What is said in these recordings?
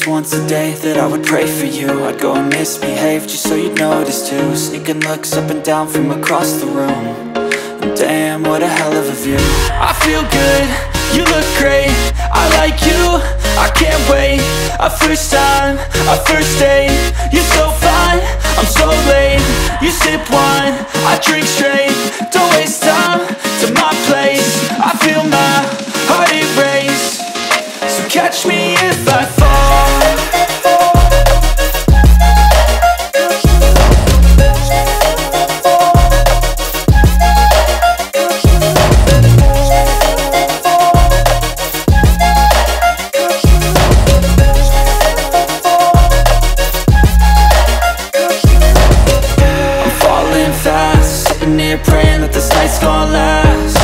was once a day that I would pray for you. I'd go and misbehave just so you'd notice too. Sneaking looks up and down from across the room. And damn, what a hell of a view. I feel good, you look great, I like you, I can't wait. A first time, a first date, you're so fine, I'm so late. You sip wine, I drink straight, don't waste time to my place. I feel my heart erase, so catch me if I fall. Praying that this night's gonna last.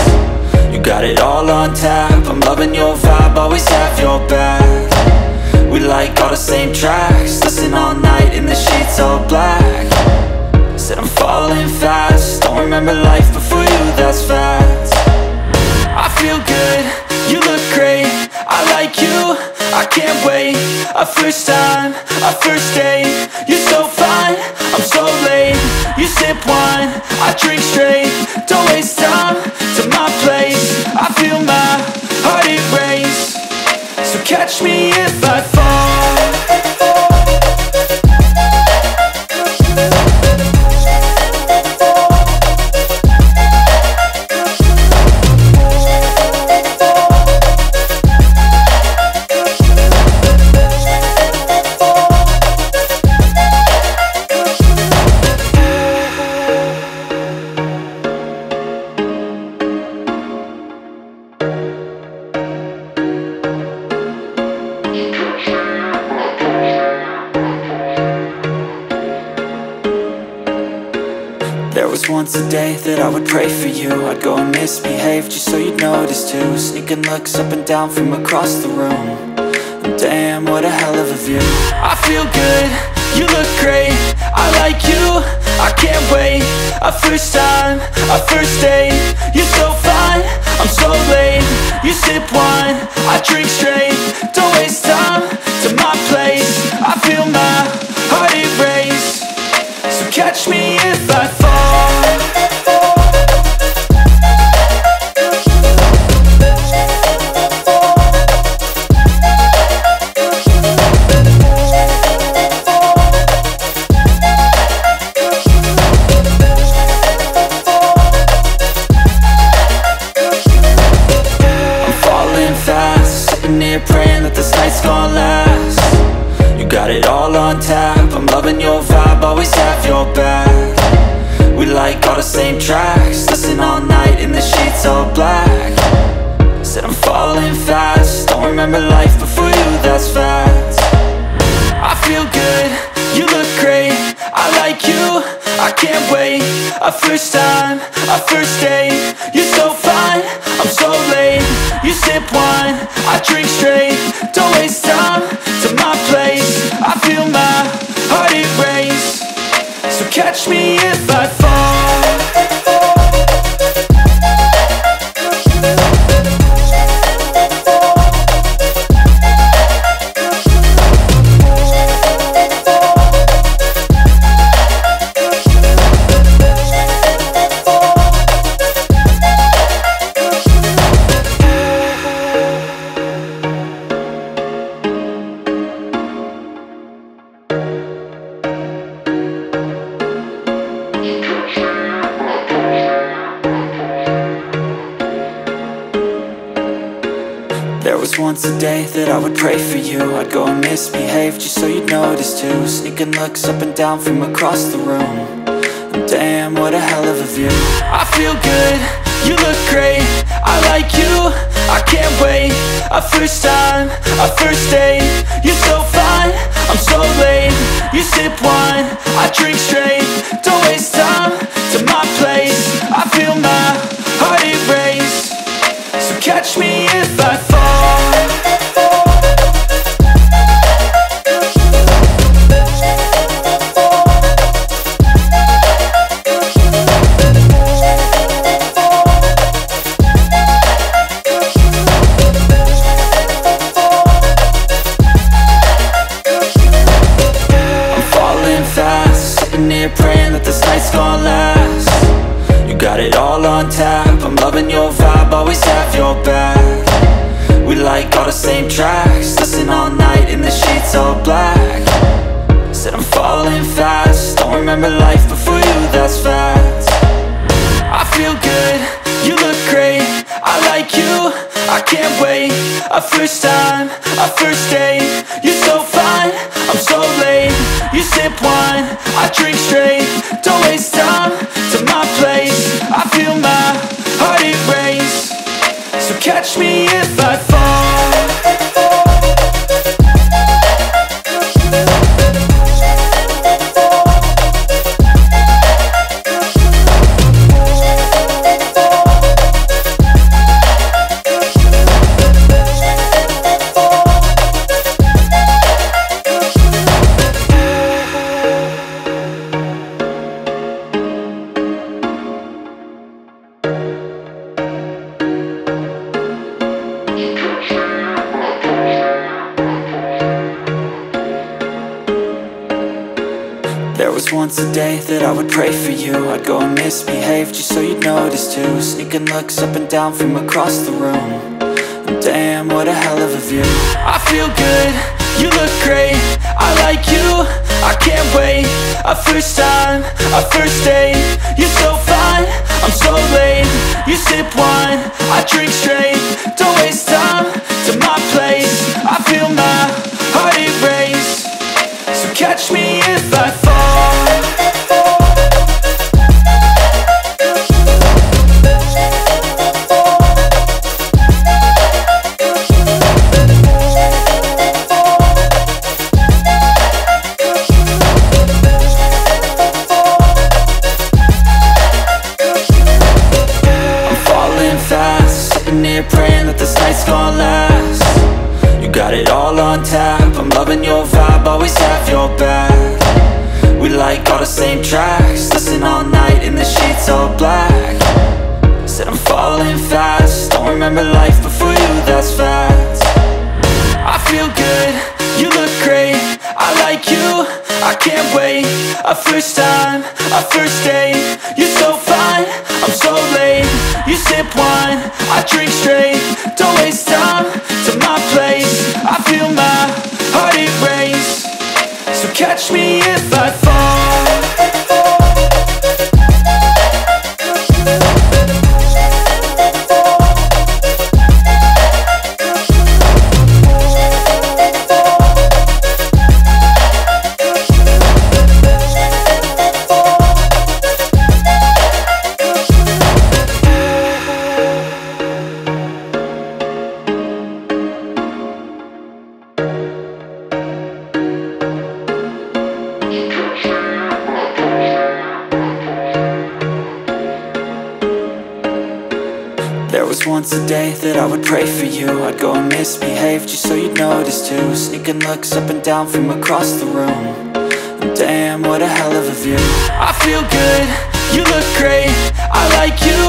You got it all on tap, I'm loving your vibe, always have your back. We like all the same tracks, listen all night in the sheets all black. Said I'm falling fast, don't remember life before you, that's fact. I feel good, you look great, I like you, I can't wait. A first time, a first date, you're so fine, I'm so late. You sip wine, I drink straight, don't waste time to my place. I feel my heart erase, so catch me if I fall. There was once a day that I would pray for you. I'd go and misbehave just so you'd notice too. Sneaking looks up and down from across the room. And damn, what a hell of a view. I feel good, you look great, I like you, I can't wait. A first time, a first date, you're so fine, I'm so late. You sip wine, I drink straight, don't waste time to my place. I feel my heart erase, so catch me if I fall. Praying that this night's gonna last. You got it all on tap, I'm loving your vibe, always have your back. We like all the same tracks, listen all night in the sheets all black. Said I'm falling fast, don't remember life before you, that's fact. I feel good, you look great, I like you, I can't wait. A first time, a first date, you're so fine, I'm so late. You sip wine, I drink straight, don't waste time to my place. I feel my heart erase, so catch me if I fall. There was once a day that I would pray for you. I'd go and misbehave just so you'd notice too. Sneaking looks up and down from across the room. And damn, what a hell of a view. I feel good, you look great, I like you, I can't wait. A first time, a first date, you're so fine, I'm so late. You sip wine, I drink straight, don't waste time to my place. I feel my heart erase, so catch me if I fall. sitting here praying that this night's gonna last. You got it all on tap, I'm loving your vibe, always have your back. We like all the same tracks, listen all night in the sheets all black. Said I'm falling fast, don't remember life before you, that's fact. I feel good, you look great, I like you, I can't wait. A first time, a first date, you're so fine, I'm so late. You sip wine, I drink straight, don't waste time to my place. I feel my heart erase, so catch me if I fall. There was once a day that I would pray for you. I'd go and misbehave just so you'd notice too. Sneaking looks up and down from across the room, and damn, what a hell of a view. I feel good, you look great, I like you, I can't wait. A first time, a first date, you're so fine, I'm so late. You sip wine, I drink straight, don't waste time to my place. I feel my heart erase, so catch me if I fall. Praying that this night's gonna last. You got it all on tap, I'm loving your vibe, always have your back. We like all the same tracks, listen all night in the sheets all black. Said I'm falling fast, don't remember life before you, that's fact. I feel good, you look great, I like you, I can't wait. A first time, a first date, you're so fine, I'm so late. You sip wine, I drink straight, don't waste time to my place. I feel my heart erase, so catch me if I fall. There was once a day that I would pray for you. I'd go and misbehave just so you'd notice too. Sneaking looks up and down from across the room, and damn, what a hell of a view. I feel good, you look great, I like you,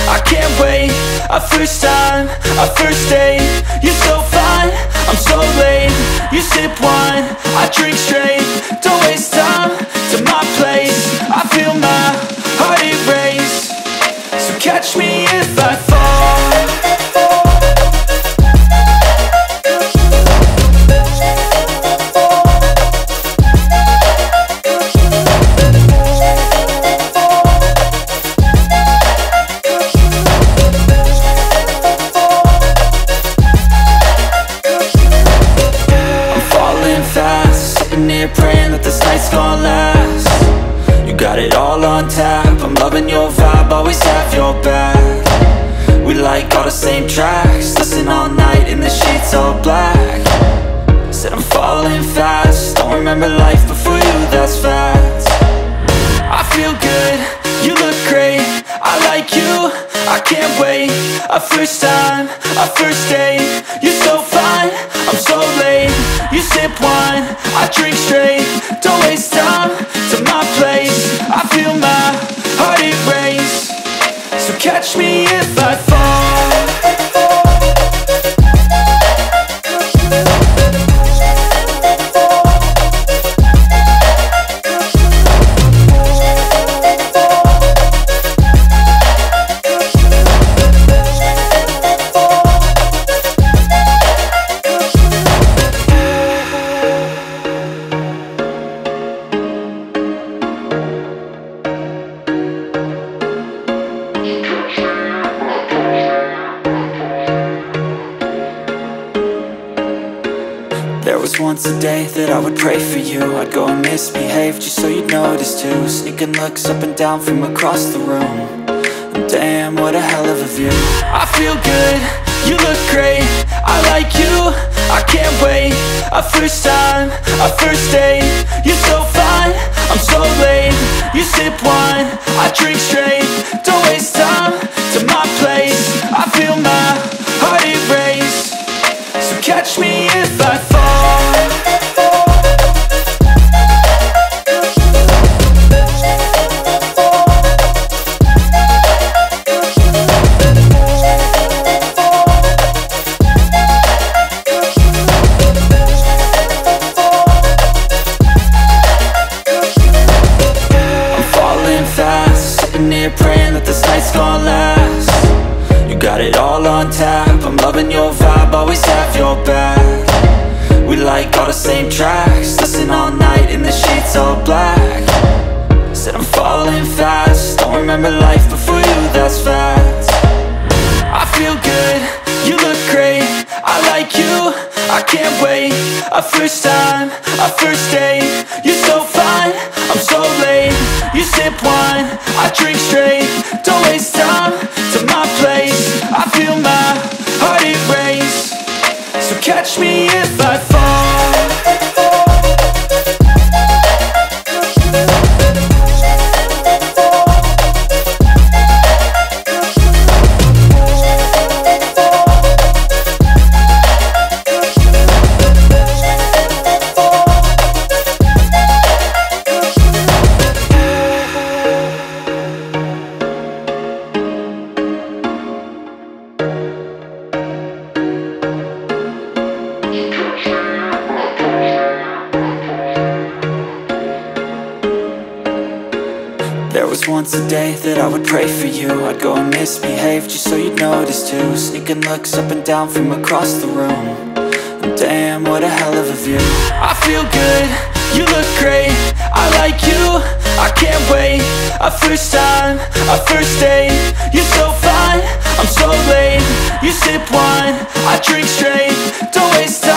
I can't wait. A first time, a first date, you're so fine, I'm so late. You sip wine, I drink straight, don't waste time to my place. I feel my heart erase, so catch me if I fall. Praying that this night's gonna last. You got it all on tap, I'm loving your vibe, always have your back. We like all the same tracks, listen all night in the sheets all black. Said I'm falling fast, don't remember life before you, that's fact. I feel good, you look great, I like you, I can't wait. A first time, a first date, you're so fine, I'm so late. You sip wine, I drink straight, don't waste time to my place. I feel my heart erase, so catch me if I fall. once a day that I would pray for you. I'd go and misbehave just so you'd notice too. Sneaking looks up and down from across the room. And damn, what a hell of a view. I feel good, you look great, I like you, I can't wait. A first time, a first date. You're so fine, I'm so late. You sip wine, I drink straight. Don't waste time to my place. I feel my heart erase. So catch me if I fall. Praying that this night's gonna last. You got it all on tap, I'm loving your vibe, always have your back. We like all the same tracks, listen all night in the sheets all black. Said I'm falling fast, don't remember life before you, that's fact. I feel good, you look great, I like you, I can't wait. A first time, a first date. You're so fine, I'm so late. You sip wine, I drink straight. Don't waste time to my place. I feel my heart erase. So catch me if I fall. There was once a day that I would pray for you. I'd go and misbehave just so you'd notice too. Sneaking looks up and down from across the room. And damn, what a hell of a view. I feel good, you look great, I like you, I can't wait. A first time, a first date. You're so fine, I'm so late. You sip wine, I drink straight. Don't waste time